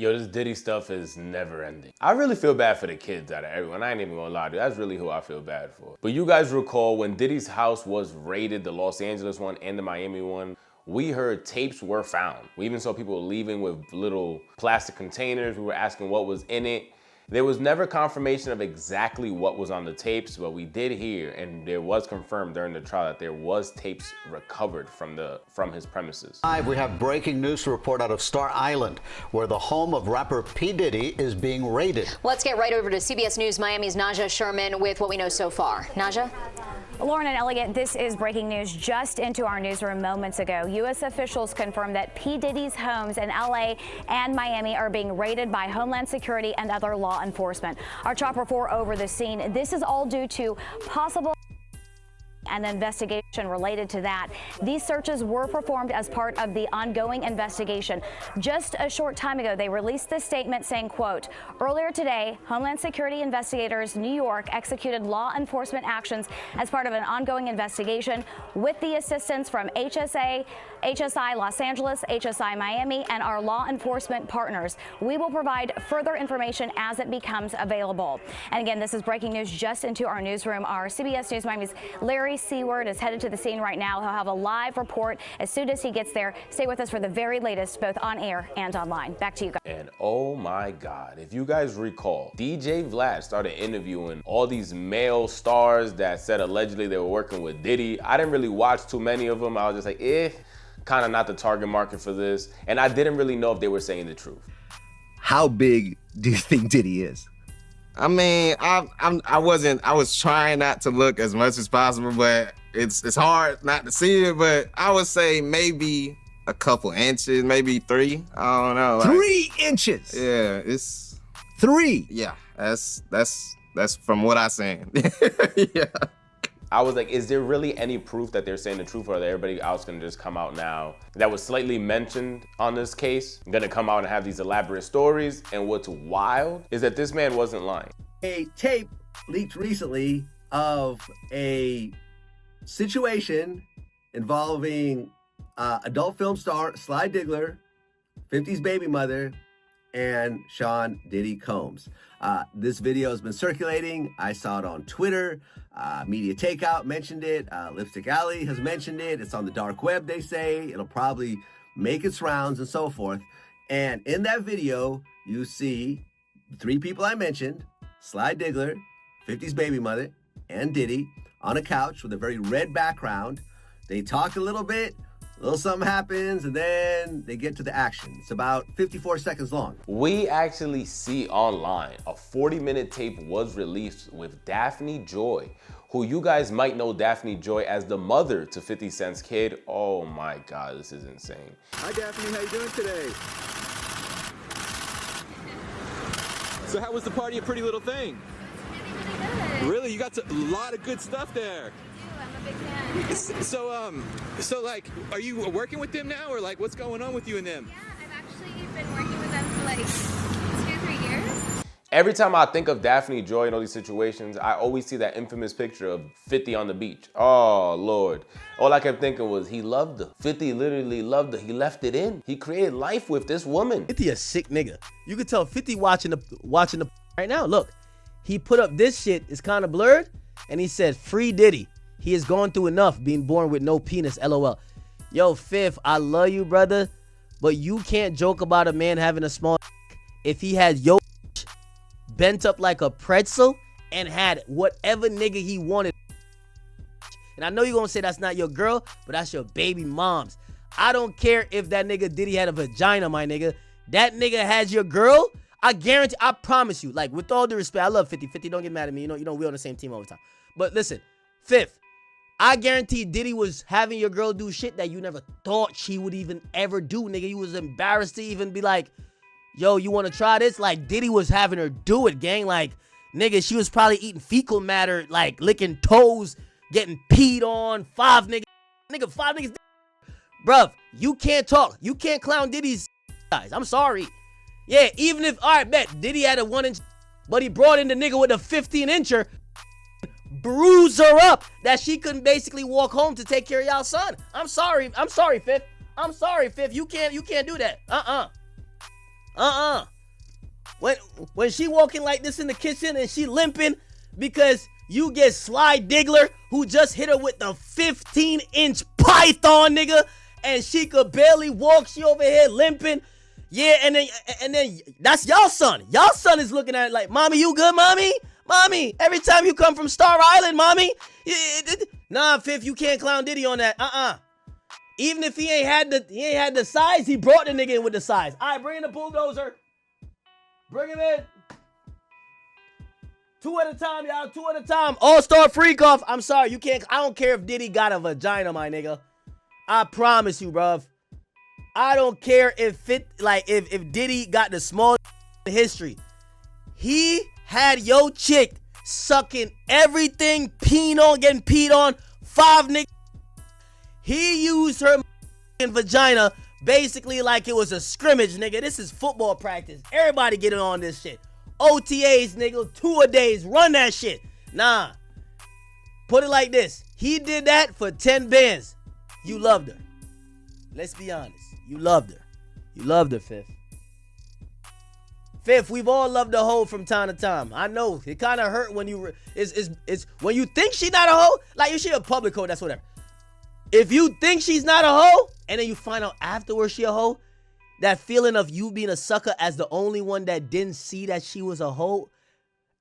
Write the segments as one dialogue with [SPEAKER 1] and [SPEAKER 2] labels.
[SPEAKER 1] Yo, this Diddy stuff is never ending. I really feel bad for the kids out of everyone. I ain't even gonna lie to you. That's really who I feel bad for. But you guys recall when Diddy's house was raided, the Los Angeles one and the Miami one, we heard tapes were found. We even saw people leaving with little plastic containers. We were asking what was in it. There was never confirmation of exactly what was on the tapes, but we did hear, and there was confirmed during the trial that there was tapes recovered from his premises.
[SPEAKER 2] Live, we have breaking news to report out of Star Island, where the home of rapper P. Diddy is being raided.
[SPEAKER 3] Let's get right over to CBS News Miami's Naja Sherman with what we know so far. Naja?
[SPEAKER 4] Lauren and Elliot, this is breaking news just into our newsroom moments ago. U.S. officials confirmed that P. Diddy's homes in L.A. and Miami are being raided by Homeland Security and other law enforcement. Our Chopper 4 over the scene. This is all due to possible and investigation related to that. These searches were performed as part of the ongoing investigation. Just a short time ago, they released this statement saying, quote, earlier today, Homeland Security investigators New York executed law enforcement actions as part of an ongoing investigation with the assistance from HSI Los Angeles, HSI Miami, and our law enforcement partners. We will provide further information as it becomes available. And again, this is breaking news just into our newsroom. Our CBS News Miami's Larry Seward is headed to the scene right now. He'll have a live report as soon as he gets there. Stay with us for the very latest, both on air and online. Back to you guys.
[SPEAKER 1] And oh my God, if you guys recall, DJ Vlad started interviewing all these male stars that said allegedly they were working with Diddy. I didn't really watch too many of them. I was just like, kind of not the target market for this. And I didn't really know if they were saying the truth.
[SPEAKER 5] How big do you think Diddy is?
[SPEAKER 6] I mean, I was trying not to look as much as possible, but it's hard not to see it. But I would say maybe a couple inches, maybe 3. I don't know.
[SPEAKER 5] 3 inches.
[SPEAKER 6] Yeah, it's
[SPEAKER 5] 3.
[SPEAKER 6] Yeah, that's from what I seen. Yeah.
[SPEAKER 1] I was like, is there really any proof that they're saying the truth, or are everybody else gonna just come out now that was slightly mentioned on this case, gonna come out and have these elaborate stories? And what's wild is that this man wasn't lying.
[SPEAKER 7] A tape leaked recently of a situation involving adult film star Sly Diggler, 50's baby mother, and Sean Diddy Combs. This video has been circulating. I saw it on Twitter. Media Takeout mentioned it. Lipstick Alley has mentioned it. It's on the dark web, they say. It'll probably make its rounds and so forth. And in that video, you see the 3 people I mentioned, Sly Diggler, 50's baby mother, and Diddy, on a couch with a very red background. They talk a little bit, a little something happens, and then they get to the action. It's about 54 seconds long.
[SPEAKER 1] We actually see online a 40-minute tape was released with Daphne Joy, who you guys might know Daphne Joy as the mother to 50 Cent's kid. Oh my God, this is insane.
[SPEAKER 8] Hi Daphne, how you doing today? So how was the party at Pretty Little Thing?
[SPEAKER 9] Really good.
[SPEAKER 8] Really? You got a lot of good stuff there.
[SPEAKER 9] I'm a big fan.
[SPEAKER 8] So like, are you working with them now, or like, what's going on with you and them?
[SPEAKER 9] Yeah, I've actually been working with them for like 2-3 years.
[SPEAKER 1] Every time I think of Daphne Joy in all these situations, I always see that infamous picture of 50 on the beach. Oh, Lord. All I kept thinking was, he loved her. 50 literally loved her. He left it in. He created life with this woman.
[SPEAKER 10] 50 a sick nigga. You could tell 50 watching the right now. Look, he put up this shit. It's kind of blurred. And he said, free Diddy. He has gone through enough being born with no penis, LOL. Yo, Fifth, I love you, brother. But you can't joke about a man having a small if he had yo bent up like a pretzel and had whatever nigga he wanted. And I know you're gonna say that's not your girl, but that's your baby mom's. I don't care if that nigga Diddy had a vagina, my nigga. That nigga has your girl. I guarantee, I promise you, like, with all due respect, I love 50. 50, don't get mad at me. You know, we're on the same team all the time. But listen, Fifth, I guarantee Diddy was having your girl do shit that you never thought she would even ever do, nigga. You was embarrassed to even be like, yo, you want to try this? Like, Diddy was having her do it, gang. Like, nigga, she was probably eating fecal matter, like, licking toes, getting peed on. 5 niggas. Nigga, 5 niggas. Bruv, you can't talk. You can't clown Diddy's guys. I'm sorry. Yeah, even if, all right, bet, Diddy had a 1-inch, but he brought in the nigga with a 15-incher, bruise her up that she couldn't basically walk home to take care of y'all's son. I'm sorry, Fifth. I'm sorry, Fifth. You can't do that. When she walking like this in the kitchen and she limping because you get Sly Diggler who just hit her with the 15-inch python, nigga, and she could barely walk. She over here limping. Yeah, and then that's y'all son. Y'all son is looking at it like, mommy, you good, mommy? Mommy, every time you come from Star Island, mommy. Nah, Fifth, you can't clown Diddy on that. Even if he ain't had the size, he brought the nigga in with the size. All right, bring in the bulldozer. Bring him in. 2 at a time, y'all. 2 at a time. All-Star freak off. I'm sorry, you can't. I don't care if Diddy got a vagina, my nigga. I promise you, bruv. I don't care if Diddy got the smallest in history. He had your chick sucking everything, getting peed on. 5 niggas. He used her vagina basically like it was a scrimmage, nigga. This is football practice. Everybody get on this shit. OTAs, nigga. 2 a days. Run that shit. Nah. Put it like this. He did that for 10 bands. You loved her. Let's be honest. You loved her. You loved her, Fifth. Fifth, we've all loved a hoe from time to time. I know. It kind of hurt when you... It's when you think she's not a hoe. Like, if she a public hoe, that's whatever. If you think she's not a hoe, and then you find out afterwards she a hoe, that feeling of you being a sucker as the only one that didn't see that she was a hoe,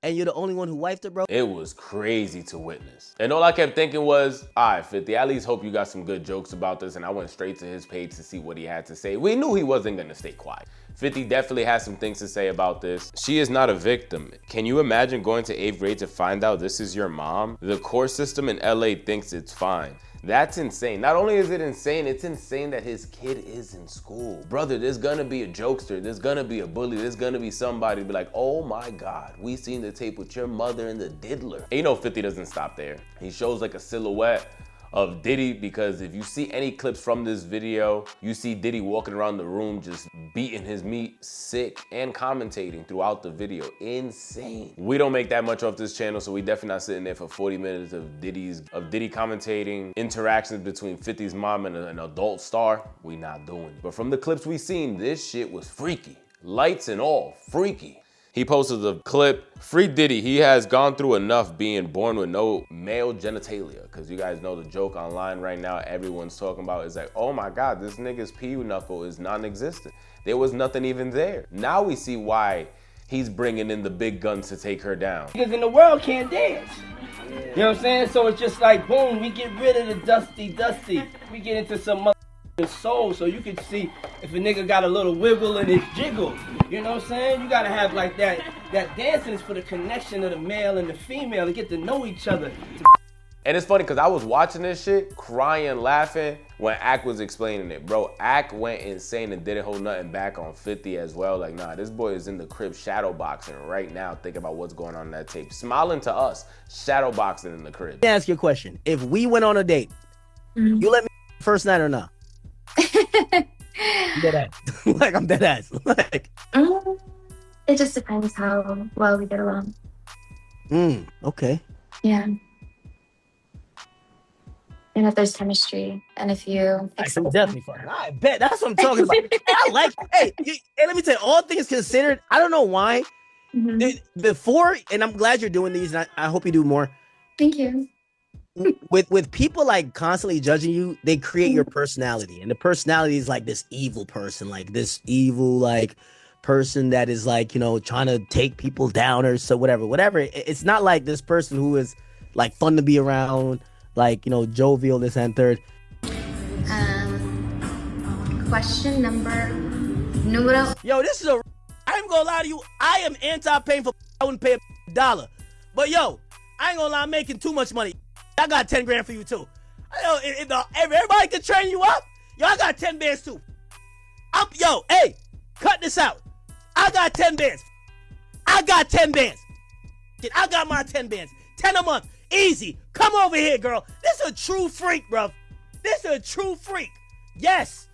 [SPEAKER 10] and you're the only one who wifed her, bro.
[SPEAKER 1] It was crazy to witness. And all I kept thinking was, all right, 50, at least hope you got some good jokes about this. And I went straight to his page to see what he had to say. We knew he wasn't gonna stay quiet. 50 definitely has some things to say about this. She is not a victim. Can you imagine going to 8th grade to find out this is your mom? The court system in LA thinks it's fine. That's insane. Not only is it insane, it's insane that his kid is in school. Brother, there's gonna be a jokester, there's gonna be a bully, there's gonna be somebody be like, oh my God, we seen the tape with your mother and the diddler. And you know 50 doesn't stop there. He shows like a silhouette of Diddy, because if you see any clips from this video, you see Diddy walking around the room just beating his meat, sick, and commentating throughout the video. Insane. We don't make that much off this channel, so we definitely not sitting there for 40 minutes of Diddy commentating, interactions between 50's mom and an adult star. We not doing it. But from the clips we seen, this shit was freaky. Lights and all, freaky. He posted the clip, free Diddy, he has gone through enough being born with no male genitalia. Because you guys know the joke online right now, everyone's talking about is like, oh my God, this nigga's pee knuckle is non-existent. There was nothing even there. Now we see why he's bringing in the big guns to take her down.
[SPEAKER 11] Because in the world can't dance. You know what I'm saying? So it's just like, boom, we get rid of the dusty. We get into some soul, so you can see if a nigga got a little wiggle in his jiggle. You know what I'm saying? You gotta have like that dancing is for the connection of the male and the female to get to know each other.
[SPEAKER 1] And it's funny because I was watching this shit, crying, laughing when Ak was explaining it. Bro, Ak went insane and didn't hold nothing back on 50 as well. Like, nah, this boy is in the crib shadow boxing right now, thinking about what's going on in that tape. Smiling to us, shadow boxing in the crib.
[SPEAKER 10] Let me ask you a question. If we went on a date, you let me first night or not? Dead ass. Like, I'm dead ass. Like,
[SPEAKER 9] it just depends how well we get along.
[SPEAKER 10] Okay.
[SPEAKER 9] Yeah. And if there's chemistry, and if you
[SPEAKER 10] accept definitely fun. I bet that's what I'm talking about. I like. Hey, let me tell you, all things considered, I don't know why. Before, and I'm glad you're doing these, and I hope you do more.
[SPEAKER 9] Thank you.
[SPEAKER 10] With people like constantly judging you, they create your personality, and the personality is like this evil person, like this evil like person that is like, you know, trying to take people down or so whatever. It's not like this person who is like fun to be around, like, you know, jovial, this and third.
[SPEAKER 9] Question numero.
[SPEAKER 10] Yo, this is a. I ain't gonna lie to you. I am anti-paying for. I wouldn't pay $1, but yo, I ain't gonna lie. I'm making too much money. I got 10 grand for you too. If everybody can train you up, yo, I got 10 bands too. Yo, hey, cut this out. I got 10 bands. I got 10 bands. I got my 10 bands. 10 a month. Easy. Come over here, girl. This is a true freak, bro. This is a true freak. Yes.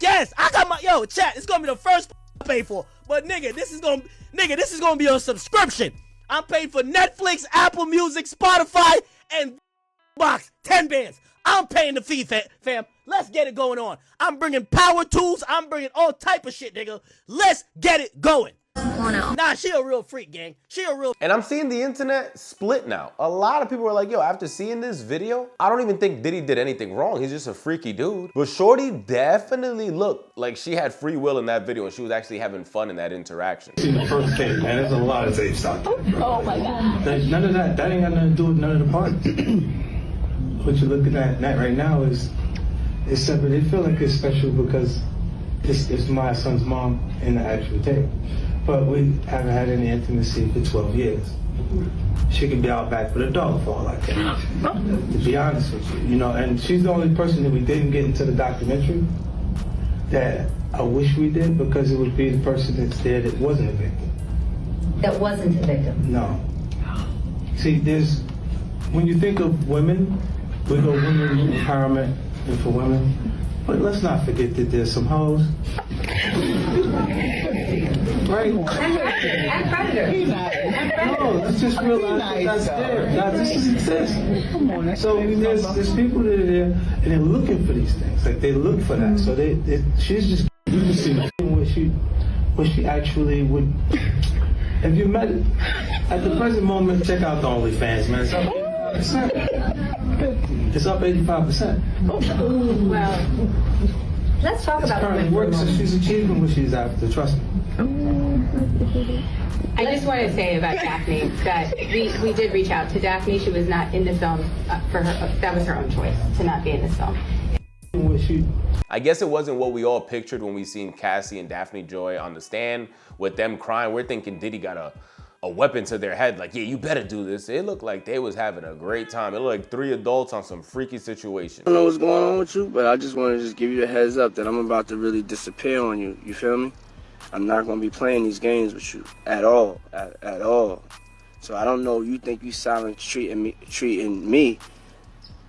[SPEAKER 10] I got my, yo, chat, it's gonna be the first I pay for. But nigga, this is gonna be a subscription. I'm paying for Netflix, Apple Music, Spotify, and box 10 bands. I'm paying the fee, fam. Let's get it going on. I'm bringing power tools. I'm bringing all type of shit, nigga. Let's get it going. Nah, she a real freak, gang. She a real.
[SPEAKER 1] And I'm seeing the internet split now. A lot of people are like, yo, after seeing this video, I don't even think Diddy did anything wrong. He's just a freaky dude. But Shorty definitely looked like she had free will in that video and she was actually having fun in that interaction.
[SPEAKER 12] See the first tape, man. There's a lot of tapes out there.
[SPEAKER 9] Oh my God.
[SPEAKER 12] None of that. That ain't got nothing to do with none of the parties. What you're looking at right now is separate. It feel like it's special because it's my son's mom in the actual tape. But we haven't had any intimacy for 12 years. She could be out back with a dog for all I care. To be honest with you, you know, and she's the only person that we didn't get into the documentary that I wish we did, because it would be the person that's there that wasn't a victim.
[SPEAKER 13] That wasn't a victim?
[SPEAKER 12] No. See, when you think of women, we go women empowerment and for women, but let's not forget that there's some hoes. Right?
[SPEAKER 13] And predators.
[SPEAKER 12] No, let's just realize that's there. Now, this just exists. Come on. So there's people that are there and they're looking for these things. Like they look for that. So she's just, you can see what she actually would. If you met it at the present moment, check out the OnlyFans, man. It's up 85%. It's up 85%.
[SPEAKER 13] Well, let's talk about
[SPEAKER 12] currently works, so she's achieving what she's after. Trust me.
[SPEAKER 14] I just want to say about Daphne that we did reach out to Daphne. She was not in the film for her. That was her own choice to not be in this film.
[SPEAKER 1] I guess it wasn't what we all pictured when we seen Cassie and Daphne Joy on the stand with them crying. We're thinking Diddy got a weapon to their head, like, yeah, you better do this. It looked like they was having a great time. It looked like 3 adults on some freaky situation.
[SPEAKER 11] I don't know what's going on with you, but I just want to just give you a heads up that I'm about to really disappear on you. You feel me? I'm not going to be playing these games with you at all, at all. So I don't know, you think you silent treating me,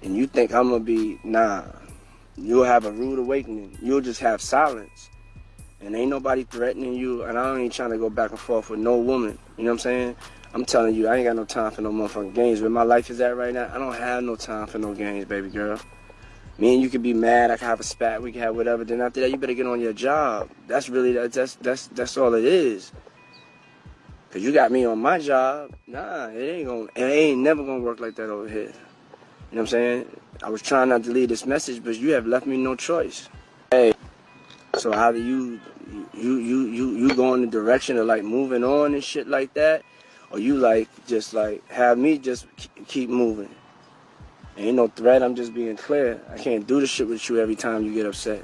[SPEAKER 11] and you think I'm going to be, nah. You'll have a rude awakening. You'll just have silence. And ain't nobody threatening you, and I ain't trying to go back and forth with no woman. You know what I'm saying? I'm telling you, I ain't got no time for no motherfucking games. Where my life is at right now, I don't have no time for no games, baby girl. Me and you could be mad, I can have a spat, we can have whatever. Then after that, you better get on your job. That's really, that's all it is. Cause you got me on my job. Nah, it ain't never gonna work like that over here. You know what I'm saying? I was trying not to leave this message, but you have left me no choice. Hey, so either you go in the direction of like moving on and shit like that, or you like just like have me just keep moving. Ain't no threat, I'm just being clear. I can't do this shit with you every time you get upset.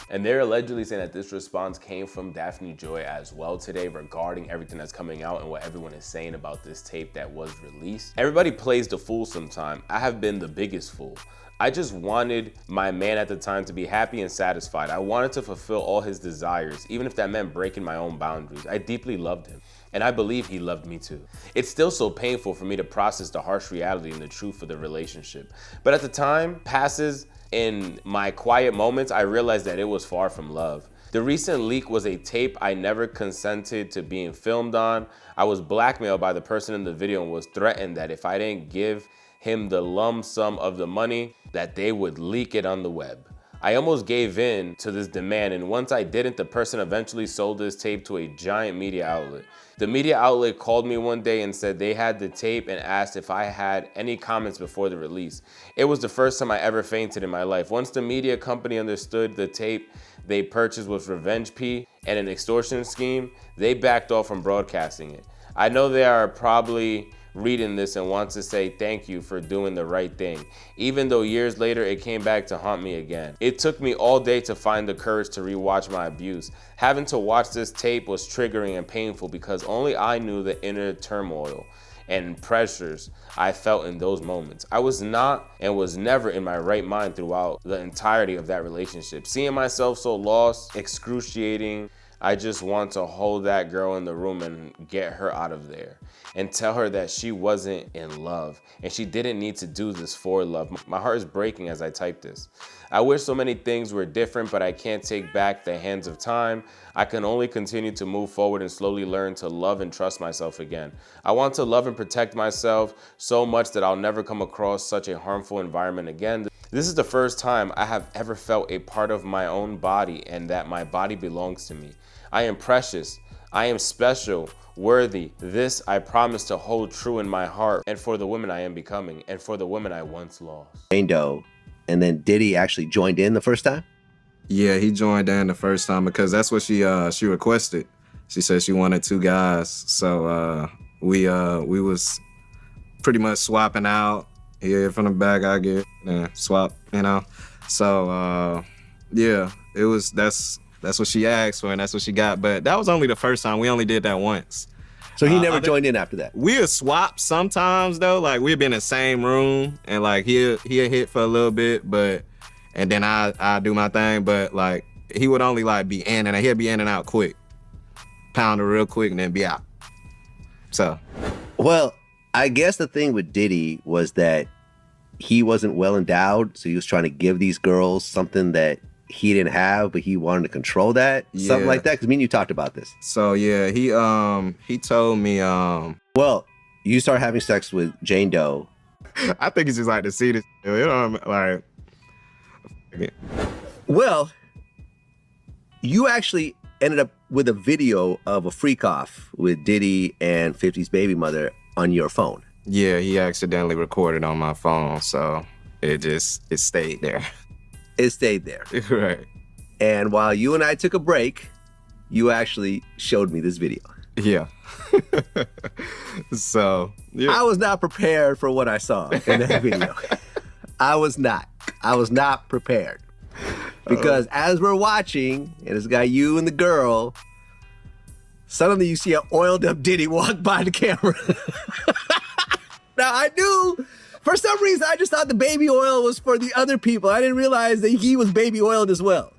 [SPEAKER 1] And they're allegedly saying that this response came from Daphne Joy as well today regarding everything that's coming out and what everyone is saying about this tape that was released. Everybody plays the fool sometime. I have been the biggest fool. I just wanted my man at the time to be happy and satisfied. I wanted to fulfill all his desires, even if that meant breaking my own boundaries. I deeply loved him, and I believe he loved me too. It's still so painful for me to process the harsh reality and the truth of the relationship. But at the time passes, in my quiet moments, I realized that it was far from love. The recent leak was a tape I never consented to being filmed on. I was blackmailed by the person in the video and was threatened that if I didn't give him the lump sum of the money, that they would leak it on the web. I almost gave in to this demand, and once I didn't, the person eventually sold this tape to a giant media outlet. The media outlet called me one day and said they had the tape and asked if I had any comments before the release. It was the first time I ever fainted in my life. Once the media company understood the tape they purchased was revenge P and an extortion scheme, they backed off from broadcasting it. I know they are probably reading this and want to say thank you for doing the right thing, even though years later it came back to haunt me again. It took me all day to find the courage to rewatch my abuse. Having to watch this tape was triggering and painful because only I knew the inner turmoil and pressures I felt in those moments. I was not and was never in my right mind throughout the entirety of that relationship. Seeing myself so lost, excruciating, I just want to hold that girl in the room and get her out of there and tell her that she wasn't in love and she didn't need to do this for love. My heart is breaking as I type this. I wish so many things were different, but I can't take back the hands of time. I can only continue to move forward and slowly learn to love and trust myself again. I want to love and protect myself so much that I'll never come across such a harmful environment again. This is the first time I have ever felt a part of my own body and that my body belongs to me. I am precious. I am special, worthy. This I promise to hold true in my heart and for the women I am becoming and for the women I once lost.
[SPEAKER 5] Jane Doe, and then Diddy actually joined in the first time?
[SPEAKER 6] Yeah, he joined in the first time because that's what she requested. She said she wanted 2 guys. So we was pretty much swapping out. He get from the back, I get and swap, you know. So yeah, that's what she asked for and that's what she got. But that was only the first time. We only did that once.
[SPEAKER 5] So he never joined in after that?
[SPEAKER 6] We'll swap sometimes though. Like we'd be in the same room and like he'll hit for a little bit, and then I do my thing. But like he would only like be in and he'll be in and out quick. Pound it real quick and then be out. So.
[SPEAKER 5] Well, I guess the thing with Diddy was that he wasn't well endowed, so he was trying to give these girls something that he didn't have, but he wanted to control that, something like that. Because me and you talked about this.
[SPEAKER 6] So yeah, he told me.
[SPEAKER 5] Well, you start having sex with Jane Doe.
[SPEAKER 6] I think it's just like to see this, you know, like.
[SPEAKER 5] Well, you actually ended up with a video of a freak off with Diddy and 50's baby mother on your phone.
[SPEAKER 6] Yeah, he accidentally recorded on my phone, so it stayed there.
[SPEAKER 5] It stayed there.
[SPEAKER 6] Right.
[SPEAKER 5] And while you and I took a break, you actually showed me this video.
[SPEAKER 6] Yeah. So, yeah.
[SPEAKER 5] I was not prepared for what I saw in that video. I was not prepared. Because as we're watching, and it's got you and the girl, suddenly you see an oiled up Diddy walk by the camera. Now I knew, for some reason, I just thought the baby oil was for the other people. I didn't realize that he was baby oiled as well.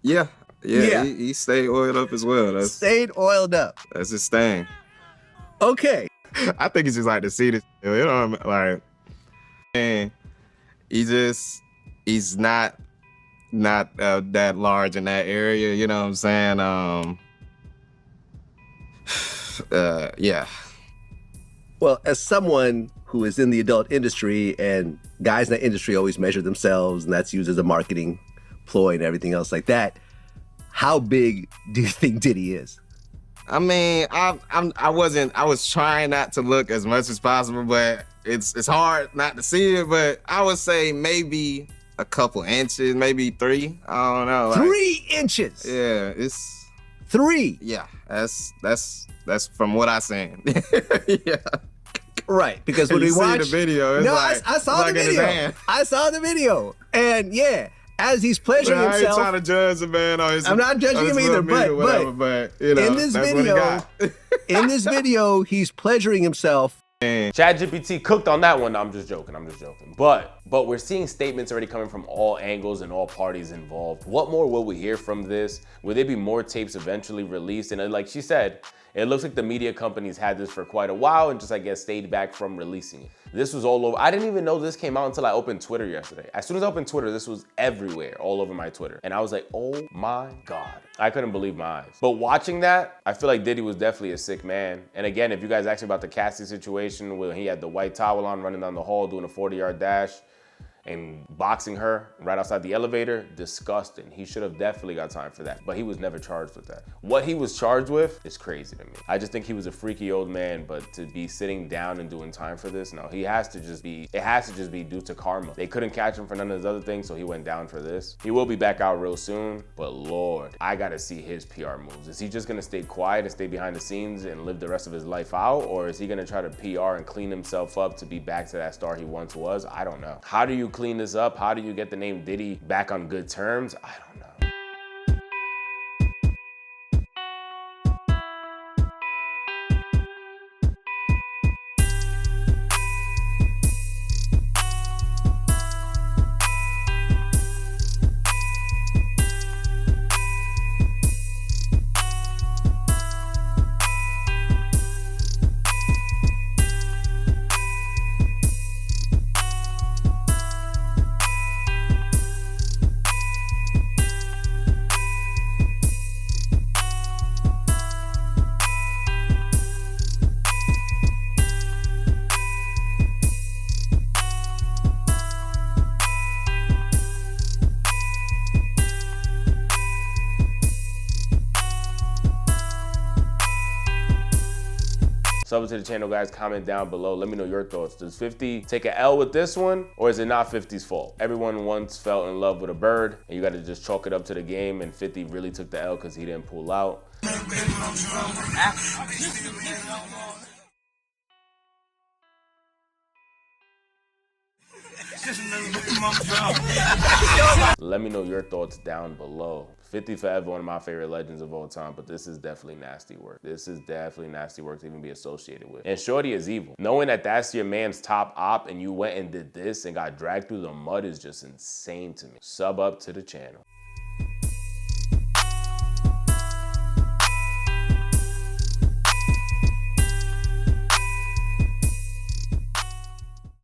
[SPEAKER 6] Yeah. He stayed oiled up as well.
[SPEAKER 5] Stayed oiled up.
[SPEAKER 6] That's his thing.
[SPEAKER 5] Okay.
[SPEAKER 6] I think it's just like to see this, you know, like, and he's not that large in that area, you know what I'm saying? Yeah.
[SPEAKER 5] Well, as someone who is in the adult industry, and guys in that industry always measure themselves, and that's used as a marketing ploy and everything else like that, how big do you think Diddy is?
[SPEAKER 6] I mean, I was trying not to look as much as possible, but it's hard not to see it, but I would say maybe a couple inches, maybe 3. I don't know.
[SPEAKER 5] 3 inches?
[SPEAKER 6] Yeah, it's
[SPEAKER 5] 3.
[SPEAKER 6] Yeah, that's from what I seen. Yeah.
[SPEAKER 5] Right, because when we watch
[SPEAKER 6] the video, it's
[SPEAKER 5] I saw the video. I saw the video, and yeah, as he's pleasuring himself.
[SPEAKER 6] I ain't trying to judge the man on his.
[SPEAKER 5] I'm not judging him either, but
[SPEAKER 6] you know,
[SPEAKER 5] in this video, he's pleasuring himself.
[SPEAKER 1] ChatGPT cooked on that one. No, I'm just joking. But we're seeing statements already coming from all angles and all parties involved. What more will we hear from this? Will there be more tapes eventually released? And like she said, it looks like the media companies had this for quite a while and just, I guess, stayed back from releasing it. This was all over. I didn't even know this came out until I opened Twitter yesterday. As soon as I opened Twitter, this was everywhere, all over my Twitter. And I was like, oh my God. I couldn't believe my eyes. But watching that, I feel like Diddy was definitely a sick man. And again, if you guys asked me about the Cassie situation where he had the white towel on running down the hall doing a 40-yard dash and boxing her right outside the elevator, disgusting. He should have definitely got time for that, but he was never charged with that. What he was charged with is crazy to me. I just think he was a freaky old man, but to be sitting down and doing time for this, no, it has to just be due to karma. They couldn't catch him for none of his other things, so he went down for this. He will be back out real soon, but Lord, I gotta see his PR moves. Is he just gonna stay quiet and stay behind the scenes and live the rest of his life out, or is he gonna try to PR and clean himself up to be back to that star he once was? I don't know. How do you clean this up? How do you get the name Diddy back on good terms? I don't know. Sub to the channel, guys. Comment down below. Let me know your thoughts. Does 50 take an L with this one, or is it not 50's fault? Everyone once fell in love with a bird, and you got to just chalk it up to the game, and 50 really took the L because he didn't pull out. Let me know your thoughts down below. 50 forever, one of my favorite legends of all time, but this is definitely nasty work. This is definitely nasty work to even be associated with. And Shorty is evil. Knowing that that's your man's top op and you went and did this and got dragged through the mud is just insane to me. Sub up to the channel.